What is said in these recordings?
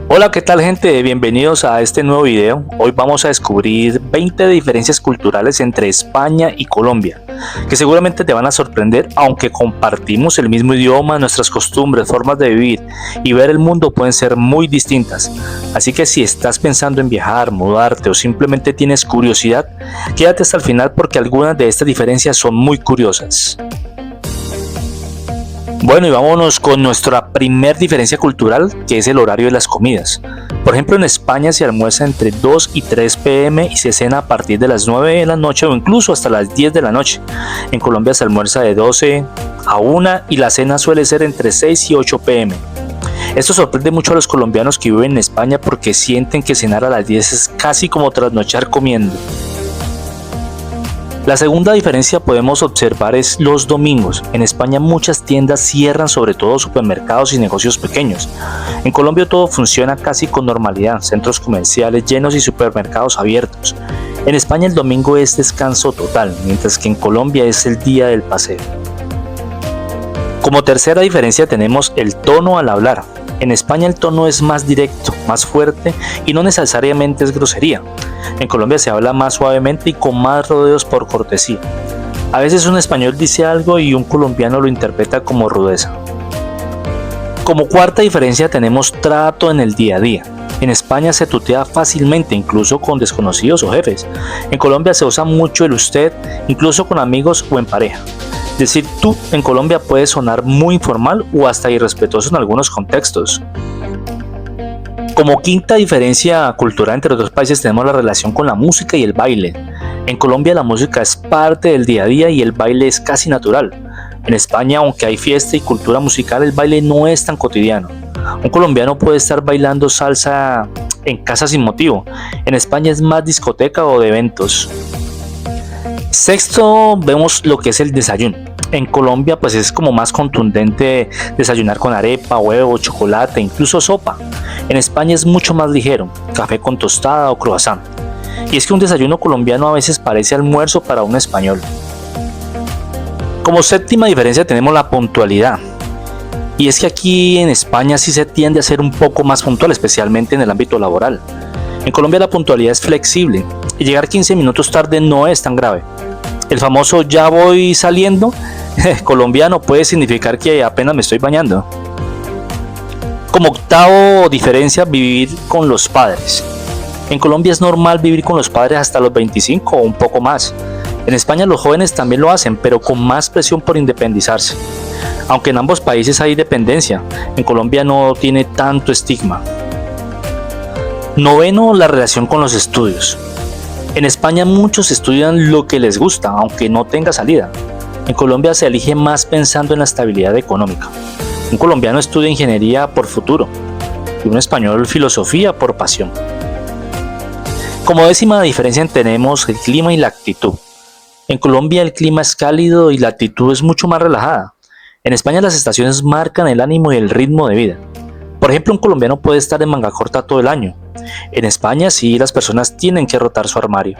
Hola, ¿qué tal gente? Bienvenidos a este nuevo video. Hoy vamos a descubrir 20 diferencias culturales entre España y Colombia, que seguramente te van a sorprender, aunque compartimos el mismo idioma, nuestras costumbres, formas de vivir y ver el mundo pueden ser muy distintas. Así que si estás pensando en viajar, mudarte o simplemente tienes curiosidad, quédate hasta el final porque algunas de estas diferencias son muy curiosas. Bueno, y vámonos con nuestra primer diferencia cultural, que es el horario de las comidas. Por ejemplo, en España se almuerza entre 2 y 3 pm y se cena a partir de las 9 de la noche o incluso hasta las 10 de la noche. En Colombia se almuerza de 12 a 1 y la cena suele ser entre 6 y 8 pm. Esto sorprende mucho a los colombianos que viven en España porque sienten que cenar a las 10 es casi como trasnochar comiendo. La segunda diferencia podemos observar es los domingos. En España muchas tiendas cierran, sobre todo supermercados y negocios pequeños. En Colombia todo funciona casi con normalidad, centros comerciales llenos y supermercados abiertos. En España el domingo es descanso total, mientras que en Colombia es el día del paseo. Como tercera diferencia tenemos el tono al hablar. En España el tono es más directo, más fuerte y no necesariamente es grosería. En Colombia se habla más suavemente y con más rodeos por cortesía. A veces un español dice algo y un colombiano lo interpreta como rudeza. Como cuarta diferencia tenemos trato en el día a día. En España se tutea fácilmente, incluso con desconocidos o jefes. En Colombia se usa mucho el usted, incluso con amigos o en pareja. Decir tú en Colombia puede sonar muy informal o hasta irrespetuoso en algunos contextos. Como quinta diferencia cultural entre los dos países tenemos la relación con la música y el baile. En Colombia la música es parte del día a día y el baile es casi natural. En España, aunque hay fiesta y cultura musical, el baile no es tan cotidiano. Un colombiano puede estar bailando salsa en casa sin motivo. En España es más discoteca o de eventos. Sexto, vemos lo que es el desayuno. En Colombia pues es como más contundente desayunar con arepa, huevo, chocolate, incluso sopa. En España es mucho más ligero, café con tostada o croissant. Y es que un desayuno colombiano a veces parece almuerzo para un español. Como séptima diferencia tenemos la puntualidad. Y es que aquí en España sí se tiende a ser un poco más puntual, especialmente en el ámbito laboral. En Colombia la puntualidad es flexible y llegar 15 minutos tarde no es tan grave. El famoso ya voy saliendo colombiano puede significar que apenas me estoy bañando. Como octavo diferencia, vivir con los padres. En Colombia es normal vivir con los padres hasta los 25 o un poco más. En España los jóvenes también lo hacen, pero con más presión por independizarse. Aunque en ambos países hay dependencia, en Colombia no tiene tanto estigma. Noveno, la relación con los estudios. En España muchos estudian lo que les gusta, aunque no tenga salida. En Colombia se elige más pensando en la estabilidad económica. Un colombiano estudia ingeniería por futuro y un español filosofía por pasión. Como décima diferencia tenemos el clima y la actitud. En Colombia el clima es cálido y la actitud es mucho más relajada. En España las estaciones marcan el ánimo y el ritmo de vida. Por ejemplo, un colombiano puede estar en manga corta todo el año. En España sí, las personas tienen que rotar su armario.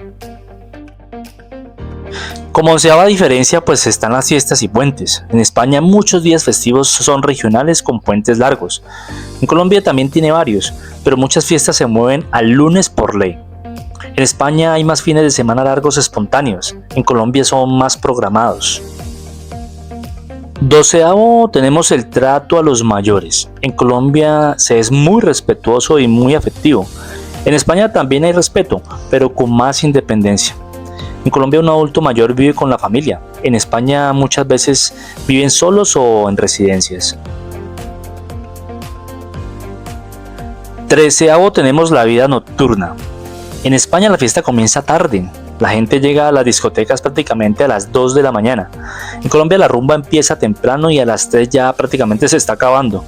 Como onceava diferencia pues están las fiestas y puentes. En España muchos días festivos son regionales con puentes largos. En Colombia también tiene varios, pero muchas fiestas se mueven al lunes por ley. En España hay más fines de semana largos espontáneos. En Colombia son más programados. Doceavo tenemos el trato a los mayores. En Colombia se es muy respetuoso y muy afectivo. En España también hay respeto, pero con más independencia. En Colombia un adulto mayor vive con la familia. En España muchas veces viven solos o en residencias. Treceavo tenemos la vida nocturna. En España la fiesta comienza tarde. La gente llega a las discotecas prácticamente a las 2 de la mañana. En Colombia la rumba empieza temprano y a las 3 ya prácticamente se está acabando.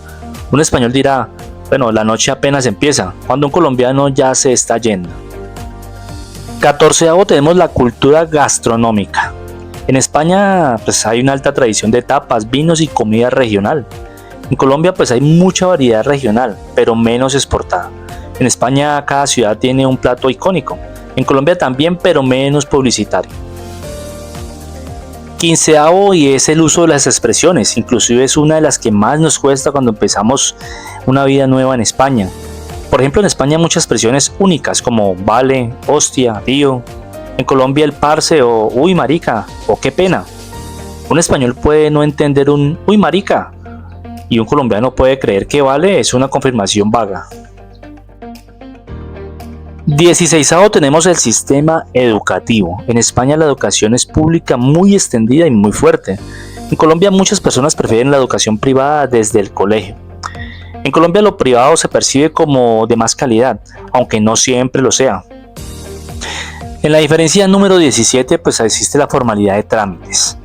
Un español dirá, bueno, la noche apenas empieza, cuando un colombiano ya se está yendo. 14avo tenemos la cultura gastronómica. En España pues hay una alta tradición de tapas, vinos y comida regional. En Colombia pues hay mucha variedad regional, pero menos exportada. En España cada ciudad tiene un plato icónico. En Colombia también, pero menos publicitario. 15avo y es el uso de las expresiones, inclusive es una de las que más nos cuesta cuando empezamos una vida nueva en España. Por ejemplo, en España hay muchas expresiones únicas como vale, hostia, tío. En Colombia el parce o uy marica o qué pena. Un español puede no entender un uy marica y un colombiano puede creer que vale es una confirmación vaga. 16. Tenemos el sistema educativo. En España la educación es pública muy extendida y muy fuerte. En Colombia muchas personas prefieren la educación privada desde el colegio. En Colombia lo privado se percibe como de más calidad, aunque no siempre lo sea. En la diferencia número 17 pues existe la formalidad de trámites.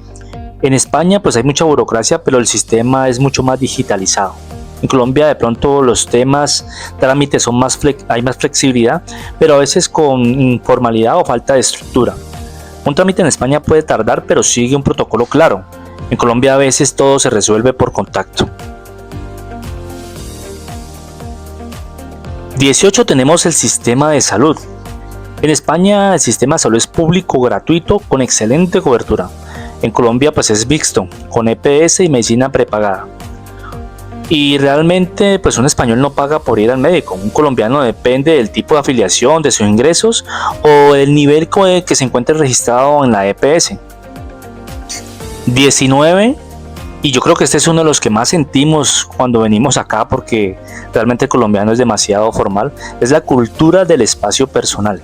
En España pues hay mucha burocracia, pero el sistema es mucho más digitalizado. En Colombia de pronto los temas, trámites son hay más flexibilidad, pero a veces con informalidad o falta de estructura. Un trámite en España puede tardar, pero sigue un protocolo claro. En Colombia a veces todo se resuelve por contacto. 18. Tenemos el sistema de salud. En España el sistema de salud es público, gratuito, con excelente cobertura. En Colombia pues es mixto, con EPS y medicina prepagada. Y realmente pues un español no paga por ir al médico. Un colombiano depende del tipo de afiliación, de sus ingresos o del nivel que se encuentre registrado en la EPS. 19. Y yo creo que este es uno de los que más sentimos cuando venimos acá, porque realmente el colombiano es demasiado formal, es la cultura del espacio personal.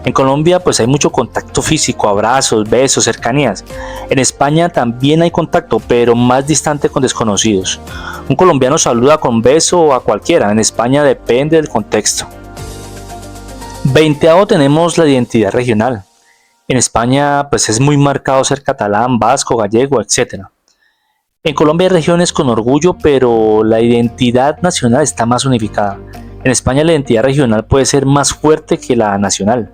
En Colombia pues hay mucho contacto físico, abrazos, besos, cercanías. En España también hay contacto, pero más distante con desconocidos. Un colombiano saluda con beso a cualquiera, en España depende del contexto. 20. Tenemos la identidad regional. En España pues es muy marcado ser catalán, vasco, gallego, etc. En Colombia hay regiones con orgullo, pero la identidad nacional está más unificada. En España la identidad regional puede ser más fuerte que la nacional.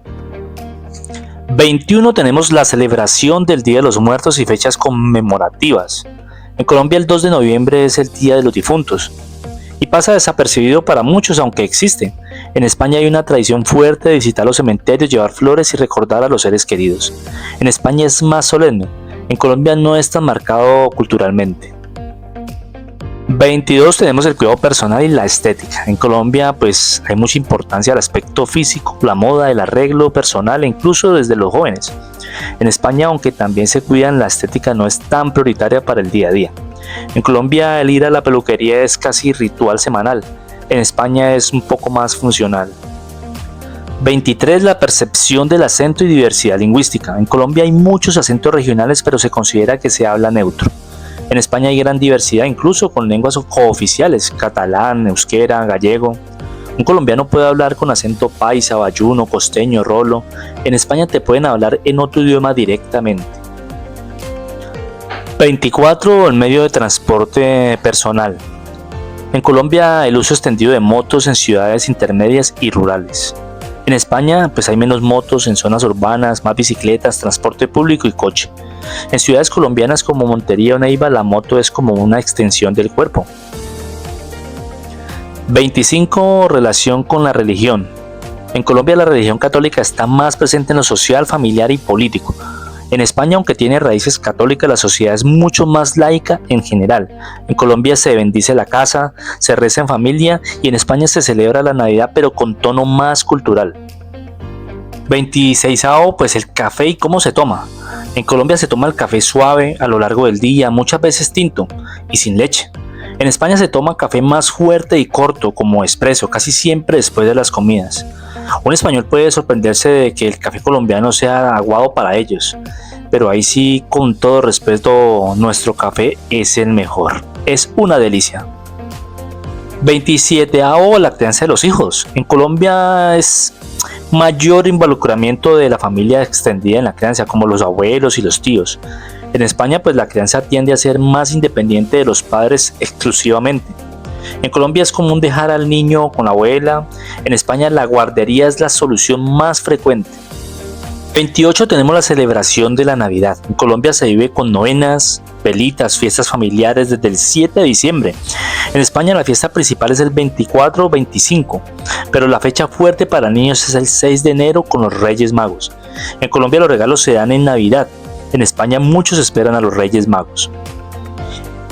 21. Tenemos la celebración del Día de los Muertos y fechas conmemorativas. En Colombia el 2 de noviembre es el Día de los Difuntos y pasa desapercibido para muchos, aunque existe. En España hay una tradición fuerte de visitar los cementerios, llevar flores y recordar a los seres queridos. En España es más solemne. En Colombia no es tan marcado culturalmente. 22. Tenemos el cuidado personal y la estética. En Colombia pues hay mucha importancia al aspecto físico, la moda, el arreglo personal e incluso desde los jóvenes. En España, aunque también se cuidan, la estética no es tan prioritaria para el día a día. En Colombia el ir a la peluquería es casi ritual semanal. En España es un poco más funcional. 23. La percepción del acento y diversidad lingüística. En Colombia hay muchos acentos regionales, pero se considera que se habla neutro. En España hay gran diversidad, incluso con lenguas cooficiales, catalán, euskera, gallego. Un colombiano puede hablar con acento paisa, bayuno, costeño, rolo. En España te pueden hablar en otro idioma directamente. 24. El medio de transporte personal. En Colombia el uso extendido de motos en ciudades intermedias y rurales. En España pues hay menos motos en zonas urbanas, más bicicletas, transporte público y coche. En ciudades colombianas como Montería o Neiva la moto es como una extensión del cuerpo. 25. Relación con la religión. En Colombia la religión católica está más presente en lo social, familiar y político. En España, aunque tiene raíces católicas, la sociedad es mucho más laica en general. En Colombia se bendice la casa, se reza en familia y en España se celebra la Navidad pero con tono más cultural. 26. Pues el café y cómo se toma. En Colombia se toma el café suave a lo largo del día, muchas veces tinto y sin leche. En España se toma café más fuerte y corto, como espresso, casi siempre después de las comidas. Un español puede sorprenderse de que el café colombiano sea aguado para ellos, pero ahí sí, con todo respeto, nuestro café es el mejor. Es una delicia. 27. La crianza de los hijos. En Colombia es mayor involucramiento de la familia extendida en la crianza, como los abuelos y los tíos. En España pues la crianza tiende a ser más independiente de los padres exclusivamente. En Colombia es común dejar al niño con la abuela. En España la guardería es la solución más frecuente. 28. Tenemos la celebración de la Navidad. En Colombia se vive con novenas, velitas, fiestas familiares desde el 7 de diciembre. En España la fiesta principal es el 24 o 25, pero la fecha fuerte para niños es el 6 de enero con los Reyes Magos. En Colombia los regalos se dan en Navidad. En España muchos esperan a los Reyes Magos.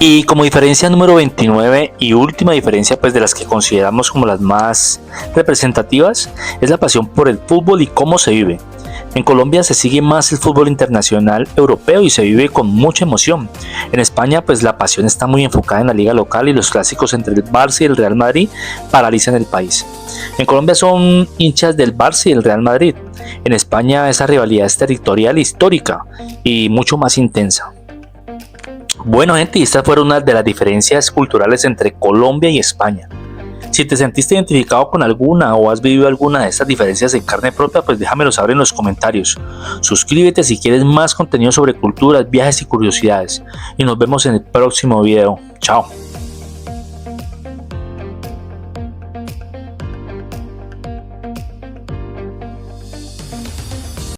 Y como diferencia número 29 y última diferencia, pues de las que consideramos como las más representativas, es la pasión por el fútbol y cómo se vive. En Colombia se sigue más el fútbol internacional europeo y se vive con mucha emoción. En España pues la pasión está muy enfocada en la liga local y los clásicos entre el Barça y el Real Madrid paralizan el país. En Colombia son hinchas del Barça y el Real Madrid. En España esa rivalidad es territorial e histórica y mucho más intensa. Bueno, gente, y estas fueron unas de las diferencias culturales entre Colombia y España. Si te sentiste identificado con alguna o has vivido alguna de estas diferencias en carne propia, pues déjamelo saber en los comentarios. Suscríbete si quieres más contenido sobre culturas, viajes y curiosidades. Y nos vemos en el próximo video. Chao.